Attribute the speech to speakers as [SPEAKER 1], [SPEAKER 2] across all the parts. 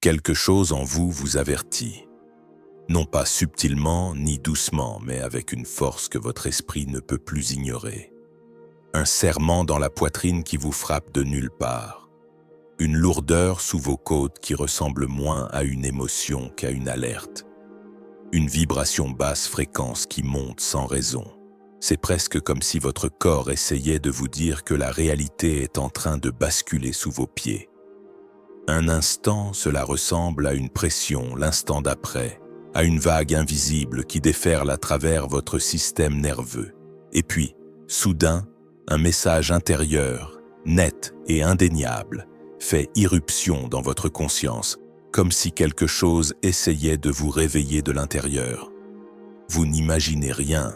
[SPEAKER 1] Quelque chose en vous vous avertit. Non pas subtilement ni doucement, mais avec une force que votre esprit ne peut plus ignorer. Un serrement dans la poitrine qui vous frappe de nulle part. Une lourdeur sous vos côtes qui ressemble moins à une émotion qu'à une alerte. Une vibration basse fréquence qui monte sans raison. C'est presque comme si votre corps essayait de vous dire que la réalité est en train de basculer sous vos pieds. Un instant, cela ressemble à une pression, l'instant d'après, à une vague invisible qui déferle à travers votre système nerveux. Et puis, soudain, un message intérieur, net et indéniable, fait irruption dans votre conscience, comme si quelque chose essayait de vous réveiller de l'intérieur. Vous n'imaginez rien,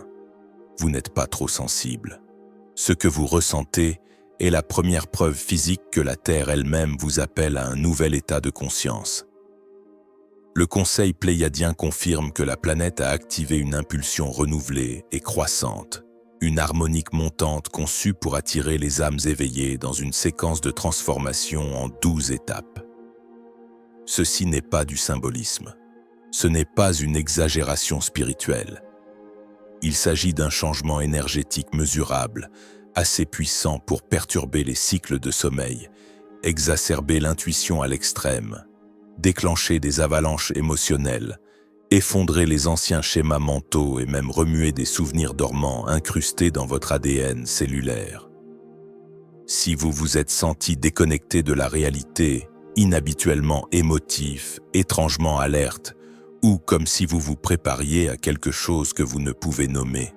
[SPEAKER 1] vous n'êtes pas trop sensible. Ce que vous ressentez est la première preuve physique que la Terre elle-même vous appelle à un nouvel état de conscience. Le Conseil pléiadien confirme que la planète a activé une impulsion renouvelée et croissante, une harmonique montante conçue pour attirer les âmes éveillées dans une séquence de transformation en 12 étapes. Ceci n'est pas du symbolisme. Ce n'est pas une exagération spirituelle. Il s'agit d'un changement énergétique mesurable, assez puissant pour perturber les cycles de sommeil, exacerber l'intuition à l'extrême, déclencher des avalanches émotionnelles, effondrer les anciens schémas mentaux et même remuer des souvenirs dormants incrustés dans votre ADN cellulaire. Si vous vous êtes senti déconnecté de la réalité, inhabituellement émotif, étrangement alerte, ou comme si vous vous prépariez à quelque chose que vous ne pouvez nommer,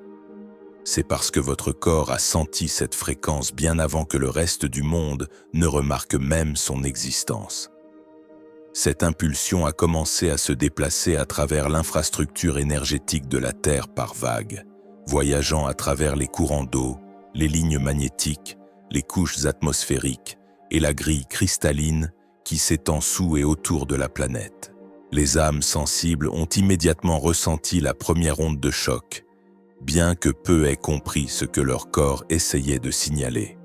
[SPEAKER 1] c'est parce que votre corps a senti cette fréquence bien avant que le reste du monde ne remarque même son existence. Cette impulsion a commencé à se déplacer à travers l'infrastructure énergétique de la Terre par vagues, voyageant à travers les courants d'eau, les lignes magnétiques, les couches atmosphériques et la grille cristalline qui s'étend sous et autour de la planète. Les âmes sensibles ont immédiatement ressenti la première onde de choc, bien que peu aient compris ce que leur corps essayait de signaler.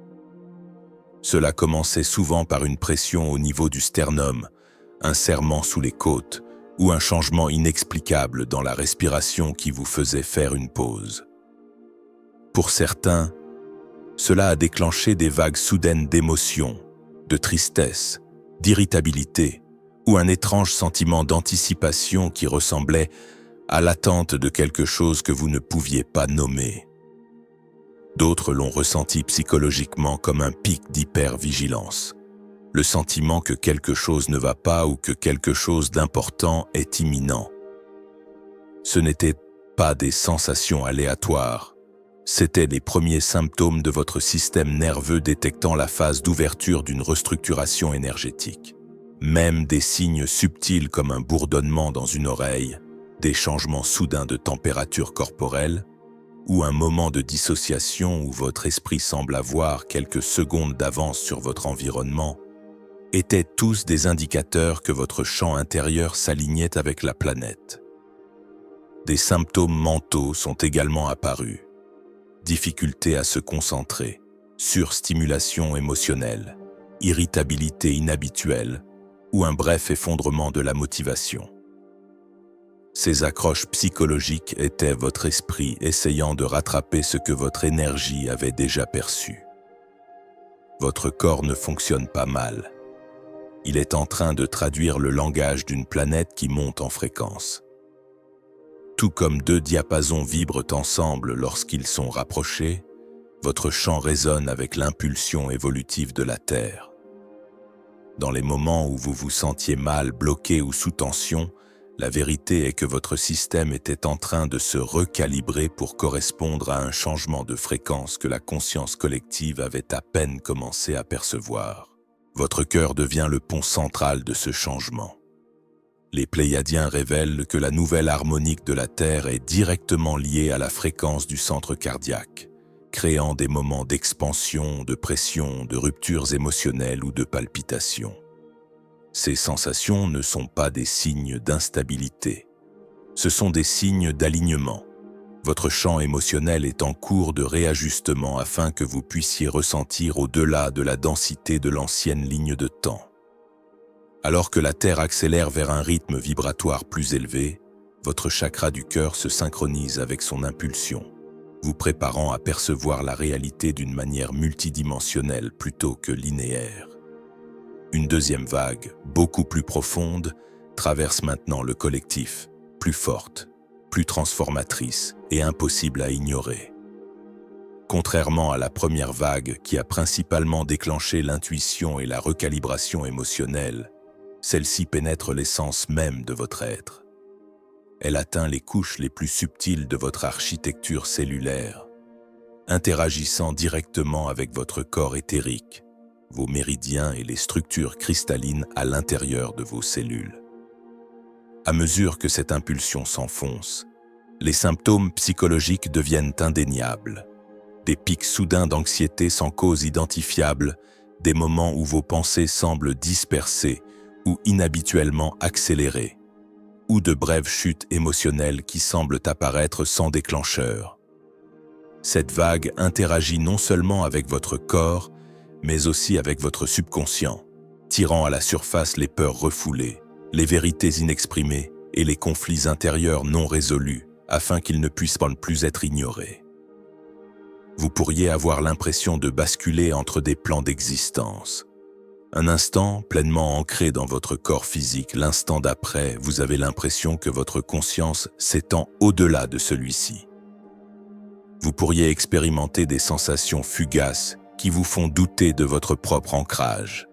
[SPEAKER 1] Cela commençait souvent par une pression au niveau du sternum, un serrement sous les côtes ou un changement inexplicable dans la respiration qui vous faisait faire une pause. Pour certains, cela a déclenché des vagues soudaines d'émotion, de tristesse, d'irritabilité ou un étrange sentiment d'anticipation qui ressemblait à l'attente de quelque chose que vous ne pouviez pas nommer. D'autres l'ont ressenti psychologiquement comme un pic d'hypervigilance, le sentiment que quelque chose ne va pas ou que quelque chose d'important est imminent. Ce n'étaient pas des sensations aléatoires, c'étaient les premiers symptômes de votre système nerveux détectant la phase d'ouverture d'une restructuration énergétique. Même des signes subtils comme un bourdonnement dans une oreille, des changements soudains de température corporelle, ou un moment de dissociation où votre esprit semble avoir quelques secondes d'avance sur votre environnement, étaient tous des indicateurs que votre champ intérieur s'alignait avec la planète. Des symptômes mentaux sont également apparus. Difficulté à se concentrer, surstimulation émotionnelle, irritabilité inhabituelle ou un bref effondrement de la motivation. Ces accroches psychologiques étaient votre esprit essayant de rattraper ce que votre énergie avait déjà perçu. Votre corps ne fonctionne pas mal. Il est en train de traduire le langage d'une planète qui monte en fréquence. Tout comme deux diapasons vibrent ensemble lorsqu'ils sont rapprochés, votre champ résonne avec l'impulsion évolutive de la Terre. Dans les moments où vous vous sentiez mal, bloqué ou sous tension, la vérité est que votre système était en train de se recalibrer pour correspondre à un changement de fréquence que la conscience collective avait à peine commencé à percevoir. Votre cœur devient le pont central de ce changement. Les Pléiadiens révèlent que la nouvelle harmonique de la Terre est directement liée à la fréquence du centre cardiaque, créant des moments d'expansion, de pression, de ruptures émotionnelles ou de palpitations. Ces sensations ne sont pas des signes d'instabilité. Ce sont des signes d'alignement. Votre champ émotionnel est en cours de réajustement afin que vous puissiez ressentir au-delà de la densité de l'ancienne ligne de temps. Alors que la Terre accélère vers un rythme vibratoire plus élevé, votre chakra du cœur se synchronise avec son impulsion, vous préparant à percevoir la réalité d'une manière multidimensionnelle plutôt que linéaire. Une deuxième vague, beaucoup plus profonde, traverse maintenant le collectif, plus forte, plus transformatrice et impossible à ignorer. Contrairement à la première vague qui a principalement déclenché l'intuition et la recalibration émotionnelle, celle-ci pénètre l'essence même de votre être. Elle atteint les couches les plus subtiles de votre architecture cellulaire, interagissant directement avec votre corps éthérique, vos méridiens et les structures cristallines à l'intérieur de vos cellules. À mesure que cette impulsion s'enfonce, les symptômes psychologiques deviennent indéniables. Des pics soudains d'anxiété sans cause identifiable, des moments où vos pensées semblent dispersées ou inhabituellement accélérées, ou de brèves chutes émotionnelles qui semblent apparaître sans déclencheur. Cette vague interagit non seulement avec votre corps, mais aussi avec votre subconscient, tirant à la surface les peurs refoulées, les vérités inexprimées et les conflits intérieurs non résolus, afin qu'ils ne puissent plus être ignorés. Vous pourriez avoir l'impression de basculer entre des plans d'existence. Un instant, pleinement ancré dans votre corps physique, l'instant d'après, vous avez l'impression que votre conscience s'étend au-delà de celui-ci. Vous pourriez expérimenter des sensations fugaces qui vous font douter de votre propre ancrage.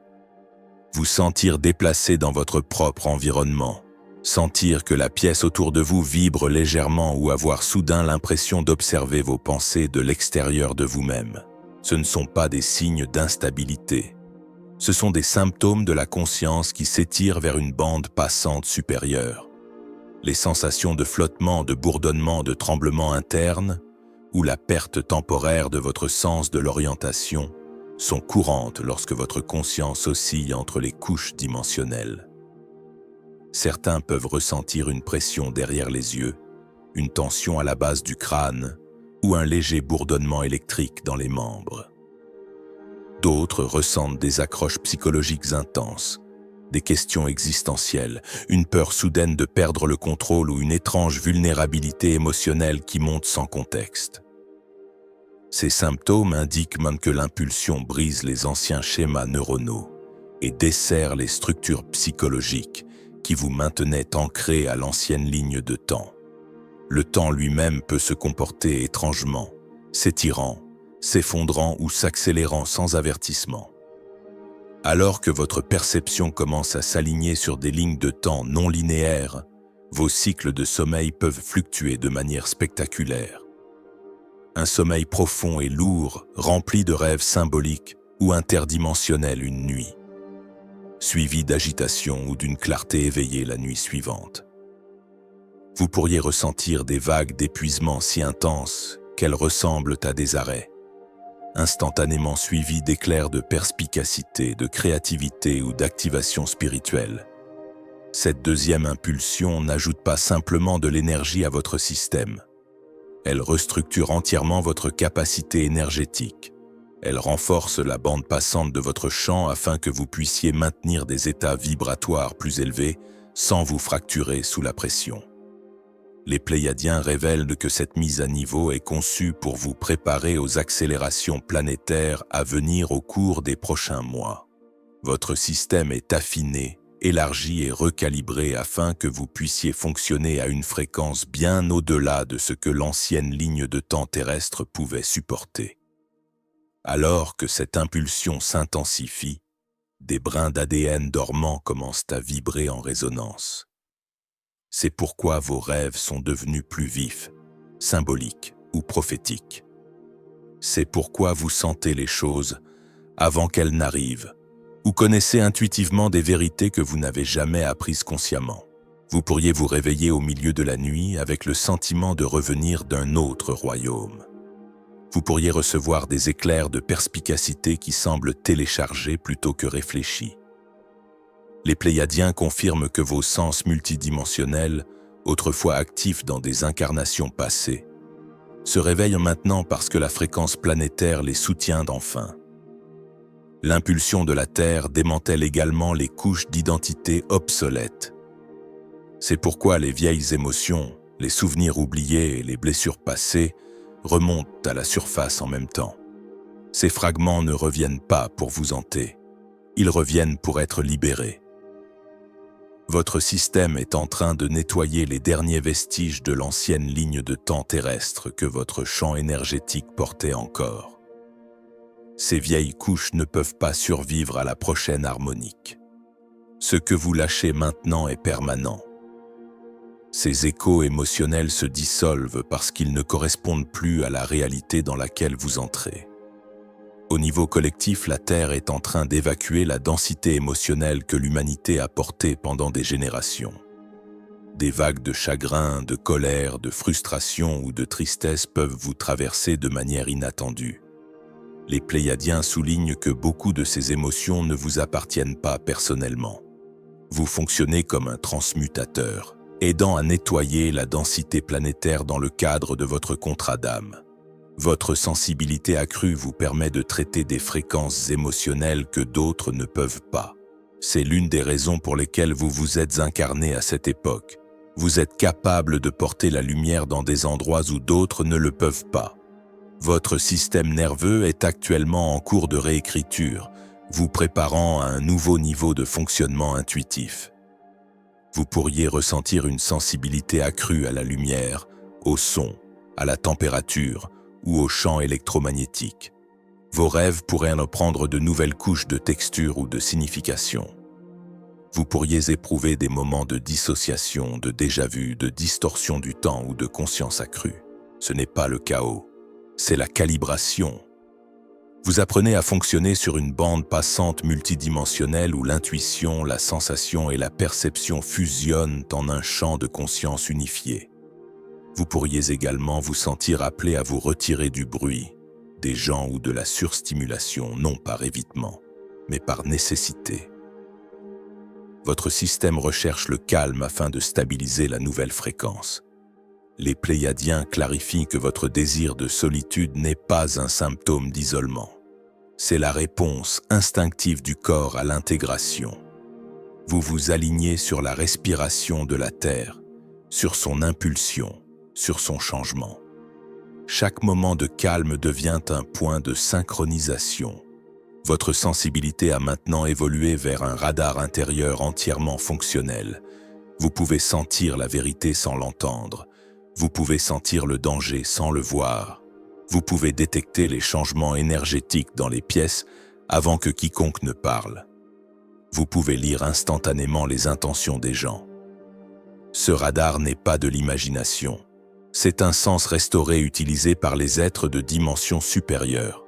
[SPEAKER 1] Vous sentir déplacé dans votre propre environnement, sentir que la pièce autour de vous vibre légèrement ou avoir soudain l'impression d'observer vos pensées de l'extérieur de vous-même. Ce ne sont pas des signes d'instabilité. Ce sont des symptômes de la conscience qui s'étirent vers une bande passante supérieure. Les sensations de flottement, de bourdonnement, de tremblement interne, ou la perte temporaire de votre sens de l'orientation, sont courantes lorsque votre conscience oscille entre les couches dimensionnelles. Certains peuvent ressentir une pression derrière les yeux, une tension à la base du crâne ou un léger bourdonnement électrique dans les membres. D'autres ressentent des accroches psychologiques intenses, des questions existentielles, une peur soudaine de perdre le contrôle ou une étrange vulnérabilité émotionnelle qui monte sans contexte. Ces symptômes indiquent même que l'impulsion brise les anciens schémas neuronaux et dessert les structures psychologiques qui vous maintenaient ancrés à l'ancienne ligne de temps. Le temps lui-même peut se comporter étrangement, s'étirant, s'effondrant ou s'accélérant sans avertissement. Alors que votre perception commence à s'aligner sur des lignes de temps non linéaires, vos cycles de sommeil peuvent fluctuer de manière spectaculaire. Un sommeil profond et lourd, rempli de rêves symboliques ou interdimensionnels une nuit, suivi d'agitation ou d'une clarté éveillée la nuit suivante. Vous pourriez ressentir des vagues d'épuisement si intenses qu'elles ressemblent à des arrêts, instantanément suivis d'éclairs de perspicacité, de créativité ou d'activation spirituelle. Cette deuxième impulsion n'ajoute pas simplement de l'énergie à votre système. Elle restructure entièrement votre capacité énergétique. Elle renforce la bande passante de votre champ afin que vous puissiez maintenir des états vibratoires plus élevés sans vous fracturer sous la pression. Les Pléiadiens révèlent que cette mise à niveau est conçue pour vous préparer aux accélérations planétaires à venir au cours des prochains mois. Votre système est affiné, élargi et recalibré afin que vous puissiez fonctionner à une fréquence bien au-delà de ce que l'ancienne ligne de temps terrestre pouvait supporter. Alors que cette impulsion s'intensifie, des brins d'ADN dormants commencent à vibrer en résonance. C'est pourquoi vos rêves sont devenus plus vifs, symboliques ou prophétiques. C'est pourquoi vous sentez les choses avant qu'elles n'arrivent, ou connaissez intuitivement des vérités que vous n'avez jamais apprises consciemment. Vous pourriez vous réveiller au milieu de la nuit avec le sentiment de revenir d'un autre royaume. Vous pourriez recevoir des éclairs de perspicacité qui semblent téléchargés plutôt que réfléchis. Les Pléiadiens confirment que vos sens multidimensionnels, autrefois actifs dans des incarnations passées, se réveillent maintenant parce que la fréquence planétaire les soutient enfin. L'impulsion de la Terre démantèle également les couches d'identité obsolètes. C'est pourquoi les vieilles émotions, les souvenirs oubliés et les blessures passées remontent à la surface en même temps. Ces fragments ne reviennent pas pour vous hanter, ils reviennent pour être libérés. Votre système est en train de nettoyer les derniers vestiges de l'ancienne ligne de temps terrestre que votre champ énergétique portait encore. Ces vieilles couches ne peuvent pas survivre à la prochaine harmonique. Ce que vous lâchez maintenant est permanent. Ces échos émotionnels se dissolvent parce qu'ils ne correspondent plus à la réalité dans laquelle vous entrez. Au niveau collectif, la Terre est en train d'évacuer la densité émotionnelle que l'humanité a portée pendant des générations. Des vagues de chagrin, de colère, de frustration ou de tristesse peuvent vous traverser de manière inattendue. Les Pléiadiens soulignent que beaucoup de ces émotions ne vous appartiennent pas personnellement. Vous fonctionnez comme un transmutateur, aidant à nettoyer la densité planétaire dans le cadre de votre contrat d'âme. Votre sensibilité accrue vous permet de traiter des fréquences émotionnelles que d'autres ne peuvent pas. C'est l'une des raisons pour lesquelles vous vous êtes incarné à cette époque. Vous êtes capable de porter la lumière dans des endroits où d'autres ne le peuvent pas. Votre système nerveux est actuellement en cours de réécriture, vous préparant à un nouveau niveau de fonctionnement intuitif. Vous pourriez ressentir une sensibilité accrue à la lumière, au son, à la température ou au champ électromagnétique. Vos rêves pourraient en prendre de nouvelles couches de texture ou de signification. Vous pourriez éprouver des moments de dissociation, de déjà-vu, de distorsion du temps ou de conscience accrue. Ce n'est pas le chaos, c'est la calibration. Vous apprenez à fonctionner sur une bande passante multidimensionnelle où l'intuition, la sensation et la perception fusionnent en un champ de conscience unifié. Vous pourriez également vous sentir appelé à vous retirer du bruit, des gens ou de la surstimulation, non par évitement, mais par nécessité. Votre système recherche le calme afin de stabiliser la nouvelle fréquence. Les Pléiadiens clarifient que votre désir de solitude n'est pas un symptôme d'isolement. C'est la réponse instinctive du corps à l'intégration. Vous vous alignez sur la respiration de la Terre, sur son impulsion, sur son changement. Chaque moment de calme devient un point de synchronisation. Votre sensibilité a maintenant évolué vers un radar intérieur entièrement fonctionnel. Vous pouvez sentir la vérité sans l'entendre. Vous pouvez sentir le danger sans le voir. Vous pouvez détecter les changements énergétiques dans les pièces avant que quiconque ne parle. Vous pouvez lire instantanément les intentions des gens. Ce radar n'est pas de l'imagination. C'est un sens restauré utilisé par les êtres de dimension supérieure.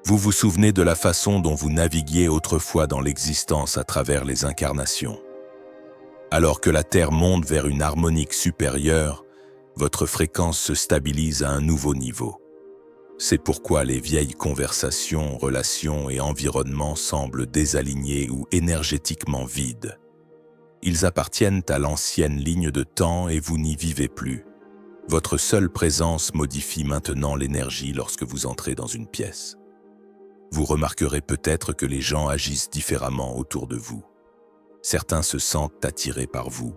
[SPEAKER 1] Vous vous souvenez de la façon dont vous naviguiez autrefois dans l'existence à travers les incarnations. Alors que la Terre monte vers une harmonique supérieure, votre fréquence se stabilise à un nouveau niveau. C'est pourquoi les vieilles conversations, relations et environnements semblent désalignés ou énergétiquement vides. Ils appartiennent à l'ancienne ligne de temps et vous n'y vivez plus. Votre seule présence modifie maintenant l'énergie lorsque vous entrez dans une pièce. Vous remarquerez peut-être que les gens agissent différemment autour de vous. Certains se sentent attirés par vous,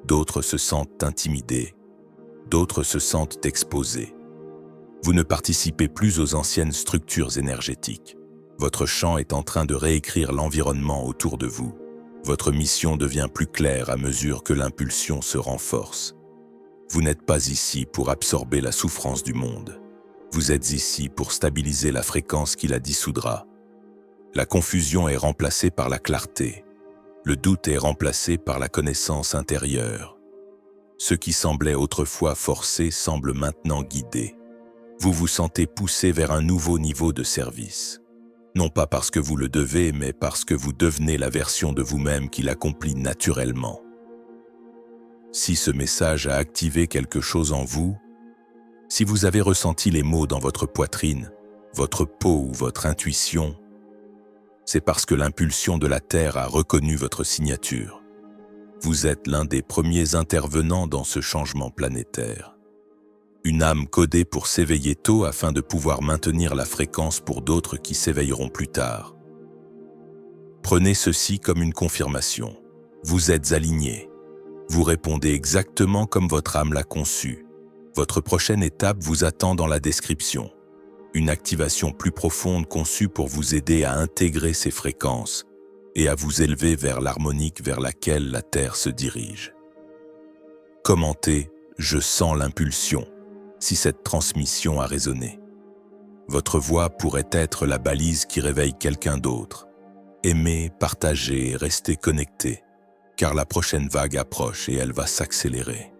[SPEAKER 1] d'autres se sentent intimidés, d'autres se sentent exposés. Vous ne participez plus aux anciennes structures énergétiques. Votre champ est en train de réécrire l'environnement autour de vous. Votre mission devient plus claire à mesure que l'impulsion se renforce. Vous n'êtes pas ici pour absorber la souffrance du monde. Vous êtes ici pour stabiliser la fréquence qui la dissoudra. La confusion est remplacée par la clarté. Le doute est remplacé par la connaissance intérieure. Ce qui semblait autrefois forcé semble maintenant guidé. Vous vous sentez poussé vers un nouveau niveau de service. Non pas parce que vous le devez, mais parce que vous devenez la version de vous-même qui l'accomplit naturellement. Si ce message a activé quelque chose en vous, si vous avez ressenti les maux dans votre poitrine, votre peau ou votre intuition, c'est parce que l'impulsion de la Terre a reconnu votre signature. Vous êtes l'un des premiers intervenants dans ce changement planétaire. Une âme codée pour s'éveiller tôt afin de pouvoir maintenir la fréquence pour d'autres qui s'éveilleront plus tard. Prenez ceci comme une confirmation. Vous êtes aligné. Vous répondez exactement comme votre âme l'a conçu. Votre prochaine étape vous attend dans la description. Une activation plus profonde conçue pour vous aider à intégrer ces fréquences et à vous élever vers l'harmonique vers laquelle la Terre se dirige. Commentez « Je sens l'impulsion » si cette transmission a résonné. Votre voix pourrait être la balise qui réveille quelqu'un d'autre. Aimez, partagez et restez connectés, car la prochaine vague approche et elle va s'accélérer.